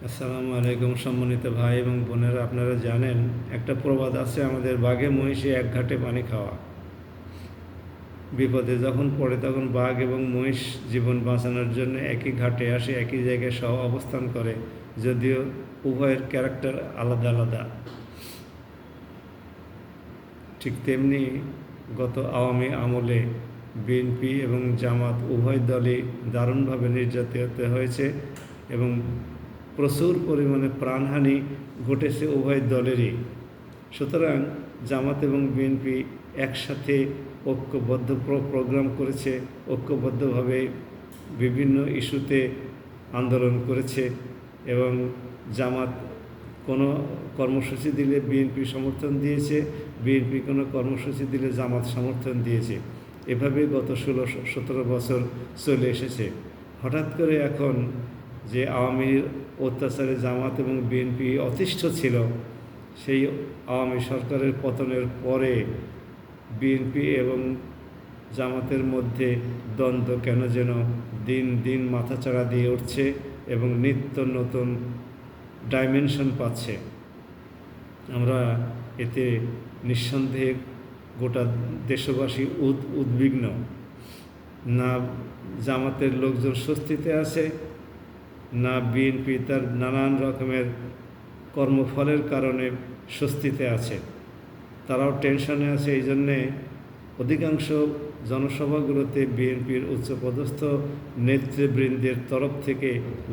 আসসালামু আলাইকুম সম্মানিত ভাই এবং বোনেরা, আপনারা জানেন একটা প্রবাদ আছে আমাদের, বাঘে মহিষে এক ঘাটে পানি খাওয়া। বিপদে যখন পড়ে তখন বাঘ এবং মহিষ জীবন বাঁচানোর জন্য একই ঘাটে আসে, একই জায়গায় সহ অবস্থান করে, যদিও উভয়ের ক্যারেক্টার আলাদা আলাদা। ঠিক তেমনি গত আওয়ামী আমলে বিএনপি এবং জামাত উভয় দলই দারুণভাবে নির্যাতিত হয়েছে এবং প্রচুর পরিমাণে প্রাণহানি ঘটেছে উভয় দলেরই। সুতরাং জামাত এবং বিএনপি একসাথে ঐক্যবদ্ধ প্রোগ্রাম করেছে, ঐক্যবদ্ধভাবে বিভিন্ন ইস্যুতে আন্দোলন করেছে এবং জামাত কোনো কর্মসূচি দিলে বিএনপি সমর্থন দিয়েছে, বিএনপি কোনো কর্মসূচি দিলে জামাত সমর্থন দিয়েছে। এভাবে গত 16-17 বছর চলে এসেছে। হঠাৎ করে এখন যে আওয়ামীর অত্যাচারে জামাত এবং বিএনপি অতিষ্ঠ ছিল, সেই আওয়ামী সরকারের পতনের পরে বিএনপি এবং জামাতের মধ্যে দ্বন্দ্ব কেন যেন দিন দিন মাথাচাড়া দিয়ে উঠছে এবং নিত্য নতুন ডাইমেনশন পাচ্ছে। আমরা এতে নিঃসন্দেহে গোটা দেশবাসী উদ্বিগ্ন। না জামাতের লোকজন স্বস্তিতে আছে, না বিএনপি তার নানান রকমের কর্মফলের কারণে স্বস্তিতে আছে। তারাও টেনশনে আছে। এই জন্যে অধিকাংশ জনসভাগুলোতে বিএনপির উচ্চপদস্থ নেতৃবৃন্দের তরফ থেকে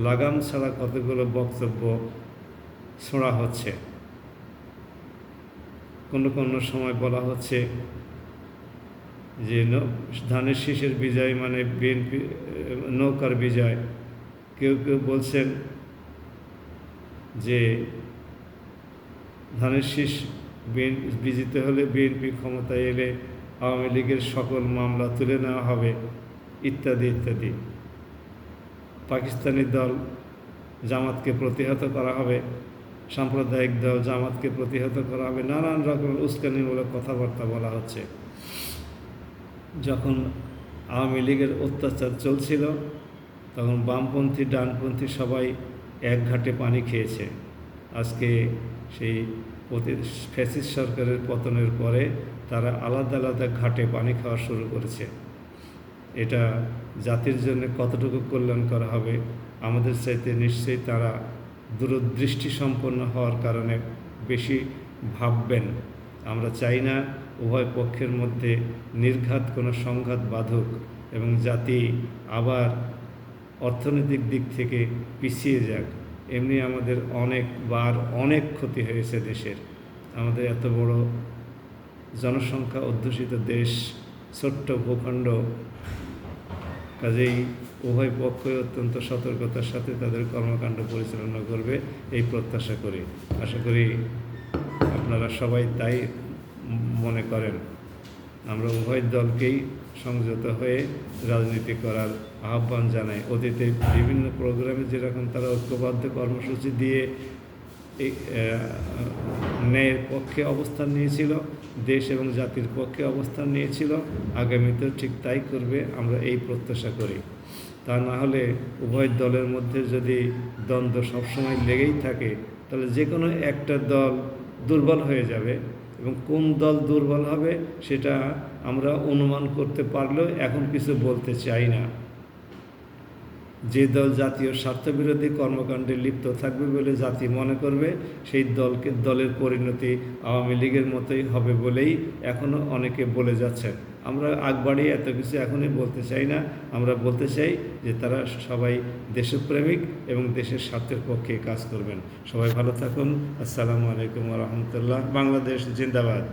লাগাম ছাড়া কতগুলো বক্তব্য ছোঁড়া হচ্ছে। কোনো কোনো সময় বলা হচ্ছে যে ধানের শীষের বিজয় মানে বিএনপি নৌকার বিজয়। কেউ কেউ বলছেন যে ধানের শীষ বিজিত হলে বিএনপি ক্ষমতায় এলে আওয়ামী লীগের সকল মামলা তুলে নেওয়া হবে, ইত্যাদি ইত্যাদি। পাকিস্তানি দল জামাতকে প্রতিহত করা হবে, সাম্প্রদায়িক দল জামাতকে প্রতিহত করা হবে, নানান রকমের উস্কানিমূলক কথাবার্তা বলা হচ্ছে। যখন আওয়ামী লীগের অত্যাচার চলছিল তখন বামপন্থী ডানপন্থী সবাই এক ঘাটে পানি খেয়েছে। আজকে সেই ফ্যাসিস্ট সরকারের পতনের পরে তারা আলাদা আলাদা ঘাটে পানি খাওয়া শুরু করেছে। এটা জাতির জন্য কতটুকু কল্যাণকর হবে আমাদের চাইতে নিশ্চয়ই তারা দূরদৃষ্টি সম্পন্ন হওয়ার কারণে বেশি ভাববেন। আমরা চাই না উভয় পক্ষের মধ্যে নির্ঘাত কোনো সংঘাত বাধুক এবং জাতি আবার অর্থনৈতিক দিক থেকে পিছিয়ে যাক। এমনি আমাদের অনেক ক্ষতি হয়েছে দেশের। আমাদের এত বড় জনসংখ্যা অধ্যুষিত দেশ, ছোট্ট ভূখণ্ড, কাজেই উভয় পক্ষই অত্যন্ত সতর্কতার সাথে তাদের কর্মকাণ্ড পরিচালনা করবে এই প্রত্যাশা করি। আশা করি আপনারা সবাই তাই মনে করেন। আমরা উভয় দলকেই সংযত হয়ে রাজনীতি করার আহ্বান জানাই। অতীতে বিভিন্ন প্রোগ্রামে যেরকম তারা ঐক্যবদ্ধ কর্মসূচি দিয়ে ন্যায়ের পক্ষে অবস্থান নিয়েছিল, দেশ এবং জাতির পক্ষে অবস্থান নিয়েছিল, আগামীতেও ঠিক তাই করবে, আমরা এই প্রত্যাশা করি। তা না হলে উভয় দলের মধ্যে যদি দ্বন্দ্ব সবসময় লেগেই থাকে তাহলে যে কোনো একটা দল দুর্বল হয়ে যাবে এবং কোন দল দুর্বল হবে সেটা আমরা অনুমান করতে পারলেও এখন কিছু বলতে চাই না। যে দল জাতীয় স্বার্থবিরোধী কর্মকাণ্ডে লিপ্ত থাকবে বলে জাতি মনে করবে, সেই দলের পরিণতি আওয়ামী লীগের মতোই হবে বলেই এখনও অনেকে বলে যাচ্ছেন। আমরা আগ বাড়িয়ে এত কিছু এখনই বলতে চাই না। আমরা বলতে চাই যে তারা সবাই দেশপ্রেমিক এবং দেশের স্বার্থের পক্ষে কাজ করবেন। সবাই ভালো থাকুন। আসসালামু আলাইকুম ওয়া রাহমাতুল্লাহ। বাংলাদেশ জিন্দাবাদ।